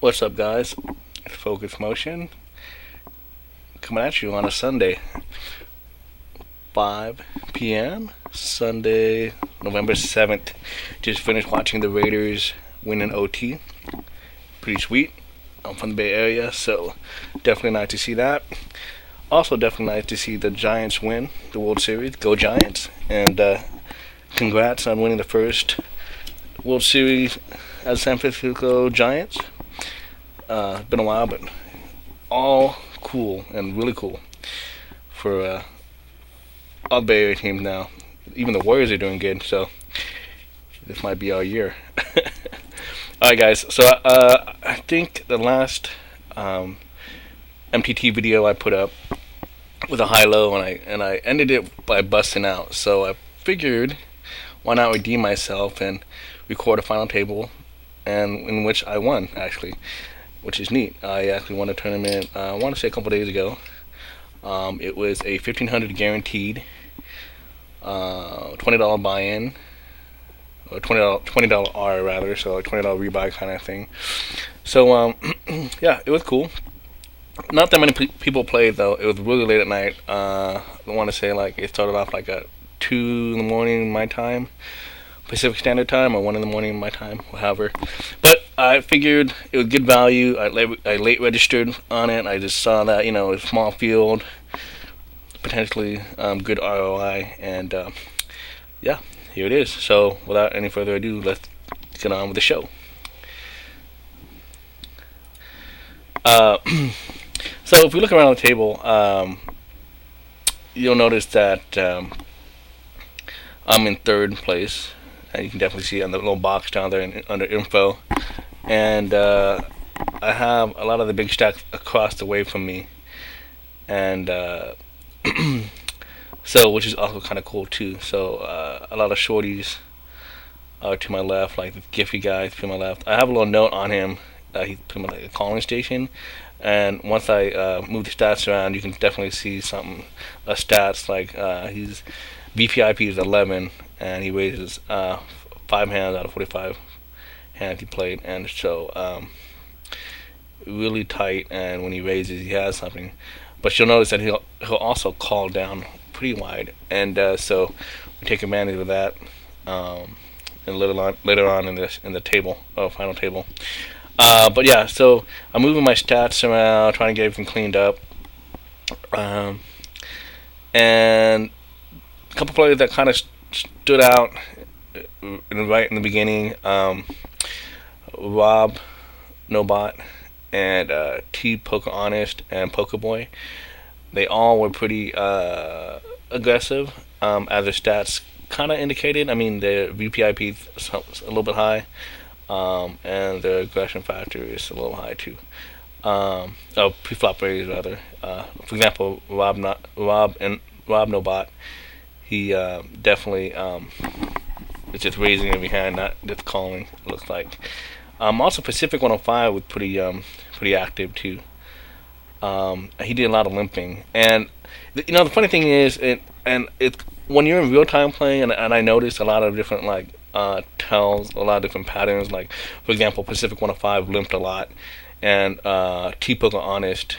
What's up, guys? Focus Motion coming at you on a Sunday, 5 p.m. Sunday, November 7th. Just finished watching the Raiders win in OT. Pretty sweet. I'm from the Bay Area, so definitely nice to see that. Also, definitely nice to see the Giants win the World Series. Go Giants! And congrats on winning the first World Series as San Francisco Giants. It's been a while, but all cool and really cool for all the Bay Area teams now. Even the Warriors are doing good, so this might be our year. All right, guys. So I think the last MTT video I put up was a high-low, and I ended it by busting out. So I figured, why not redeem myself and record a final table, and in which I won actually, which is neat. I actually won a tournament. I want to say a couple days ago. It was a 1,500 guaranteed, $20 buy-in, or $20 R rather, so a $20 rebuy kind of thing. So yeah, it was cool. Not that many people played though. It was really late at night. I want to say like it started off like at 2 in the morning my time, Pacific Standard Time, or 1 in the morning my time, however. But I figured it was good value. I late registered on it. I just saw that, a small field, potentially good ROI, and yeah, here it is. So without any further ado, let's get on with the show. Uh, so if we look around the table, you'll notice that I'm in third place, and you can definitely see on the little box down there under info. And I have a lot of the big stacks across the way from me, and so which is also kind of cool too. So a lot of shorties are to my left, like the Giphy guy to my left. I have a little note on him. He's pretty much like a calling station, and once I move the stats around, you can definitely see some stats like he's VPIP is 11, and he raises 5 hands out of 45 hands he played, and so really tight. And when he raises, he has something. But you'll notice that he'll also call down pretty wide, and so we take advantage of that. And later on in the table, final table. But yeah, so I'm moving my stats around, trying to get everything cleaned up. And a couple players that kind of stood out right in the beginning, Rob Nobot and T Poker Honest and Poker Boy. They all were pretty aggressive, as their stats kind of indicated. I mean, their VPIP is a little bit high, and their aggression factor is a little high too. Pre-flop raise rather. For example, Rob Nobot, he definitely is just raising every hand, not just calling. It looks like. Also, Pacific 105 was pretty active too. He did a lot of limping, and the funny thing is, when you're in real time playing, and I noticed a lot of different tells, a lot of different patterns. Like for example, Pacific 105 limped a lot, and T Poker Honest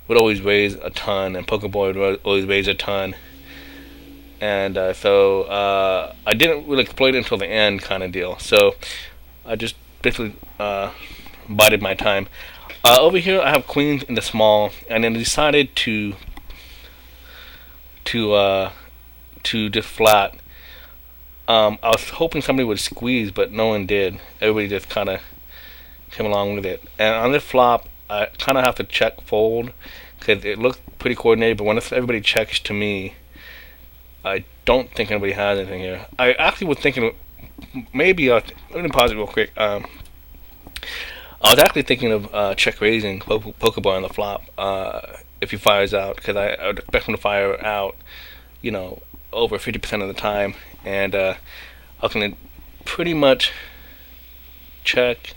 would always raise a ton, and Poker Boy would always raise a ton. And so I didn't really exploit it until the end, kind of deal. So I just basically bided my time. Over here, I have queens in the small, and then decided to just flat. I was hoping somebody would squeeze, but no one did. Everybody just kind of came along with it. And on this flop, I kind of have to check fold because it looked pretty coordinated. But when everybody checks to me, I don't think anybody has anything here. I actually was thinking maybe let me pause it real quick. I was actually thinking of check raising Pokeball on the flop if he fires out, because I would expect him to fire out, over 50% of the time, and I was going to pretty much check.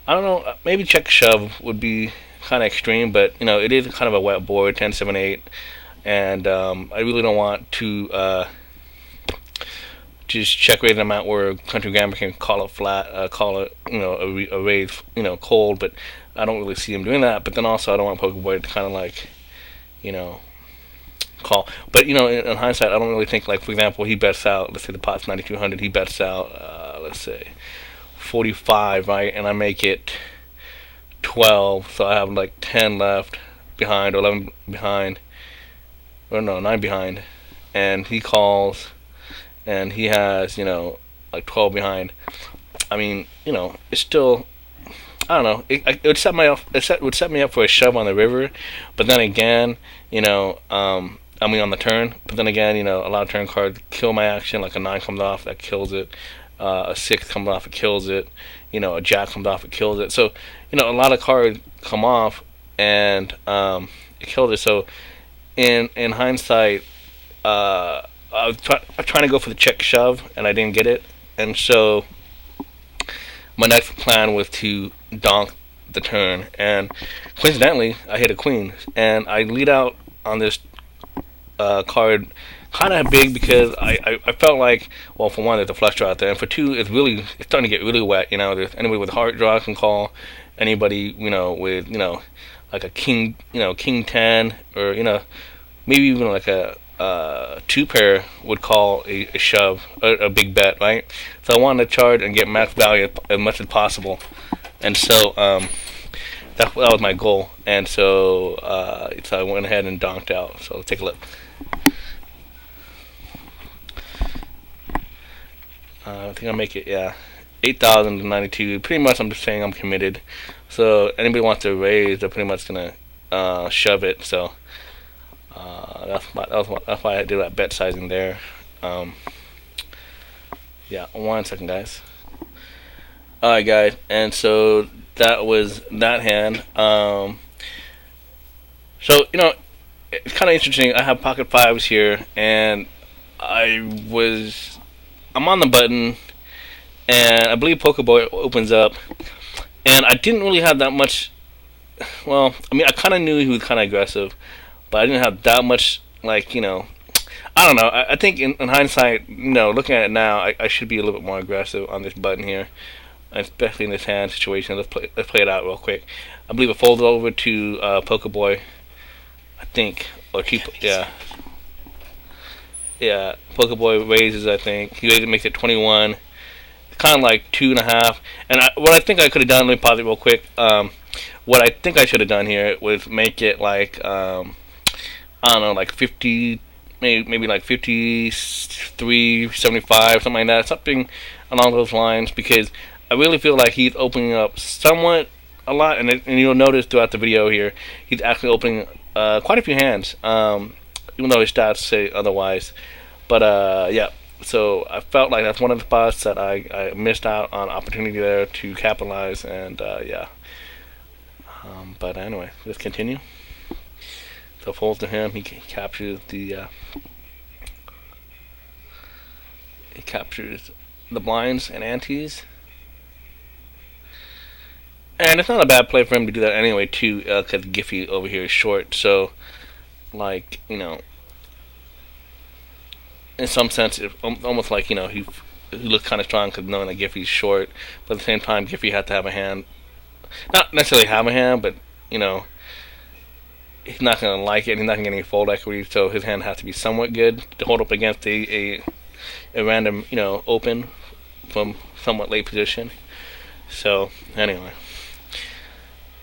I don't know, maybe check shove would be kind of extreme, but it is kind of a wet board, 10-7-8, and I really don't want to just check raise them out where country grammar can call it flat, call it a raise cold, but I don't really see him doing that. But then also I don't want Pokeboy to kind of like you know call. But in hindsight, I don't really think like for example he bets out. Let's say the pot's 9,200. He bets out. Let's say 45, right? And I make it 12, so I have like 10 left behind, or 11 behind, or no, 9 behind, and he calls, and he has like 12 behind. I mean, it's still, I don't know. It would set me up. Would set me up for a shove on the river, but then again, I mean on the turn. But then again, a lot of turn cards kill my action. Like a 9 comes off, that kills it. A 6 comes off, it kills it. A jack comes off, it kills it. So a lot of cards come off, and it killed it. So in hindsight, I was trying to go for the check shove, and I didn't get it. And so my next plan was to donk the turn, and coincidentally, I hit a queen, and I lead out on this card kind of big because I felt like, well, for one, there's a flush draw out there, and for two, it's starting to get really wet. There's anybody with a heart draw can call, anybody with like a king, king 10, or maybe even like a 2 pair would call a shove, a big bet, right? So I wanted to charge and get max value as much as possible, and so that was my goal, and so I went ahead and donked out. So let's take a look. I think I'll make it, 8,092. Pretty much I'm just saying I'm committed. So anybody wants to raise, they're pretty much going to shove it. So that's why I did that bet sizing there. Yeah, 1 second, guys. Alright, guys. And so that was that hand. So, it's kind of interesting. I have pocket fives here, and I'm on the button, and I believe Pokeboy opens up, and I didn't really have that much. Well, I mean, I kind of knew he was kind of aggressive, but I didn't have that much, like, I don't know. I think in hindsight, looking at it now, I should be a little bit more aggressive on this button here, especially in this hand situation. Let's play it out real quick. I believe it folds over to Pokeboy, I think, or yeah, Pokeboy raises, I think. He makes it 21. Kind of like 2.5. And what I think I could have done, let me pause it real quick. What I think I should have done here was make it like, I don't know, like 50, maybe like 53, 75, something like that. Something along those lines, because I really feel like he's opening up somewhat a lot. And you'll notice throughout the video here, he's actually opening quite a few hands. Even though his stats say otherwise. But yeah, so I felt like that's one of the spots that I missed out on opportunity there to capitalize, and yeah. But anyway, let's continue. So folds to him. He captures the blinds and antes, and it's not a bad play for him to do that anyway too, because Giffy over here is short. So like, in some sense, it's almost like, he looks kind of strong because knowing that Giffy's short, but at the same time, Giffy had to have a hand. Not necessarily have a hand, but, he's not going to like it. He's not going to get any fold equity, so his hand has to be somewhat good to hold up against a random, open from somewhat late position. So, anyway.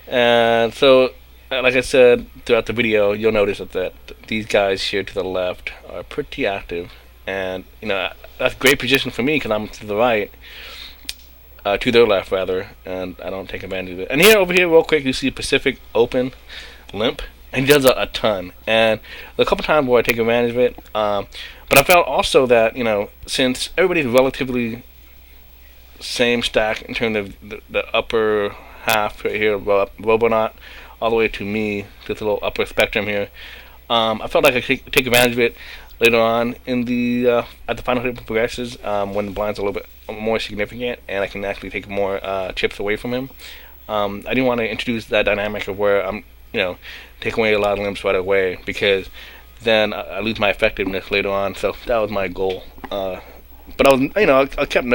And so, like I said throughout the video, you'll notice that these guys here to the left are pretty active, and that's a great position for me because I'm to the right, to their left rather, and I don't take advantage of it. And here, over here, real quick, you see Pacific open, limp, and he does a ton. And a couple times where I take advantage of it, but I felt also that since everybody's relatively same stack in terms of the upper half right here, Robonaut, all the way to me, this little upper spectrum here. I felt like I could take advantage of it later on in the at the final table progresses, when the blinds are a little bit more significant, and I can actually take more chips away from him. I didn't want to introduce that dynamic of where I'm, taking away a lot of limps right away, because then I lose my effectiveness later on. So that was my goal But I kept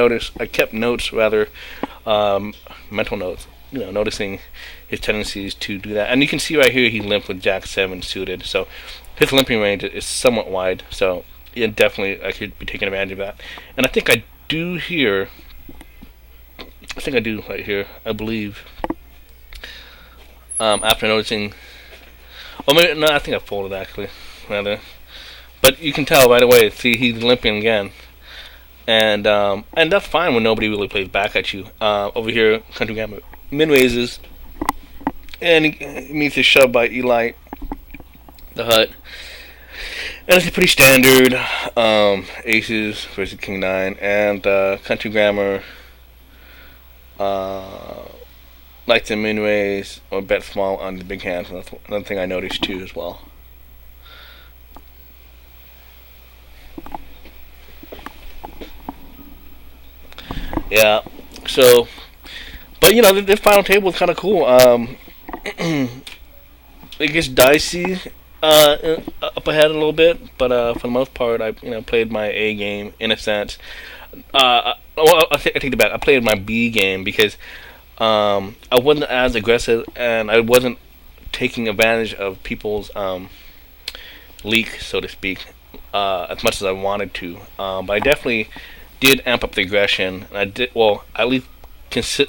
notes rather, um, mental notes. Noticing his tendencies to do that. And you can see right here he limped with Jack 7 suited. So his limping range is somewhat wide. So yeah, definitely I could be taking advantage of that. And I think I do here. I think I do right here. I believe. After noticing, oh maybe no, I think I folded actually rather. But you can tell right away. See, he's limping again, and that's fine when nobody really plays back at you. Over here, Country Gamma min raises, and he meets his shove by Eli the Hut, and it's a pretty standard aces versus King 9, and Country Grammar likes to min raise or bet small on the big hands. And that's another thing I noticed too as well. Yeah, so, but this final table is kind of cool. It gets dicey up ahead a little bit, but for the most part, I played my A game in a sense. Well, I take it back. I played my B game because I wasn't as aggressive and I wasn't taking advantage of people's leak, so to speak, as much as I wanted to. But I definitely did amp up the aggression. And I did well. At least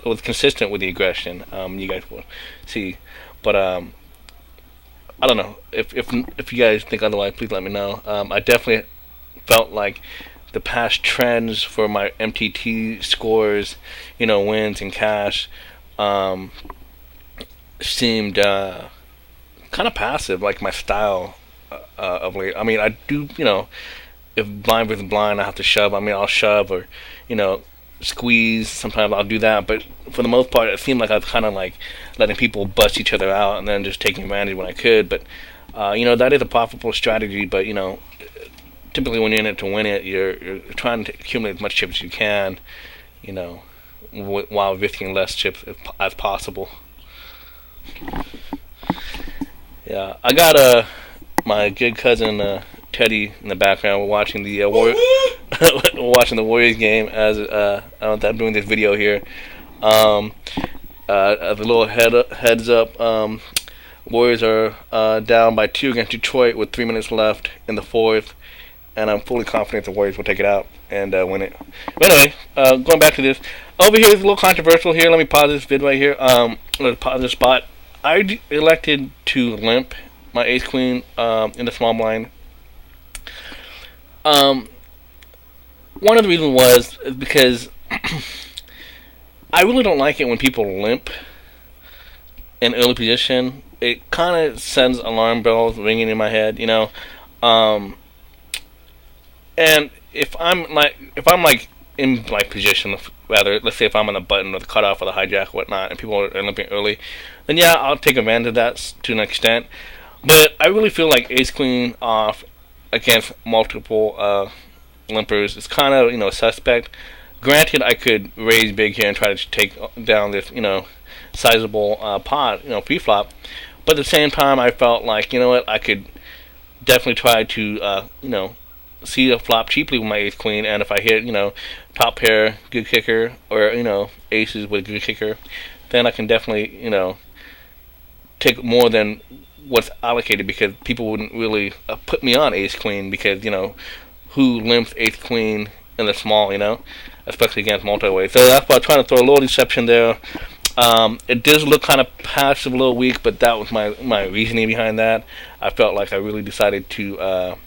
was consistent with the aggression. You guys will see, but I don't know if you guys think otherwise. Please let me know. I definitely felt like the past trends for my MTT scores, wins and cash, seemed kind of passive, like my style of late. I mean, I do, if blind versus blind, I have to shove. I mean, I'll shove or, squeeze. Sometimes I'll do that, but for the most part, it seemed like I was kind of like letting people bust each other out and then just taking advantage when I could. But that is a profitable strategy. But typically when you're in it to win it, you're trying to accumulate as much chips as you can, while risking less chips as possible. Yeah, I got my good cousin Teddy in the background. We're watching the watching the Warriors game as I'm doing this video here. As a little heads up, Warriors are down by 2 against Detroit with 3 minutes left in the fourth, and I'm fully confident the Warriors will take it out and win it. But anyway, going back to this, over here is a little controversial here. Let me pause this vid right here. Pause this spot. I elected to limp my ace queen in the small blind. One of the reasons was because I really don't like it when people limp in early position. It kind of sends alarm bells ringing in my head, and if I'm like in like position, rather, let's say if I'm on the button or the cutoff or the hijack or whatnot, and people are limping early, then yeah, I'll take advantage of that to an extent. But I really feel like ace queen off against multiple limpers is kind of suspect. Granted, I could raise big here and try to take down this sizable pot pre-flop, but at the same time I felt like I could definitely try to see a flop cheaply with my ace queen, and if I hit top pair good kicker or aces with good kicker, then I can definitely take more than what's allocated, because people wouldn't really put me on ace queen, because who limps ace queen in the small, especially against multi-way. So that's why I'm trying to throw a little deception there. It does look kind of passive, a little weak, but that was my reasoning behind that. I felt like I really decided to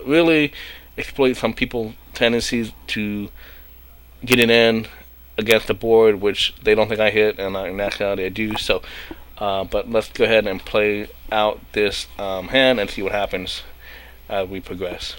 really exploit some people's tendencies to get it in against the board, which they don't think I hit, and in actuality I do. So, but let's go ahead and play out this hand and see what happens as we progress.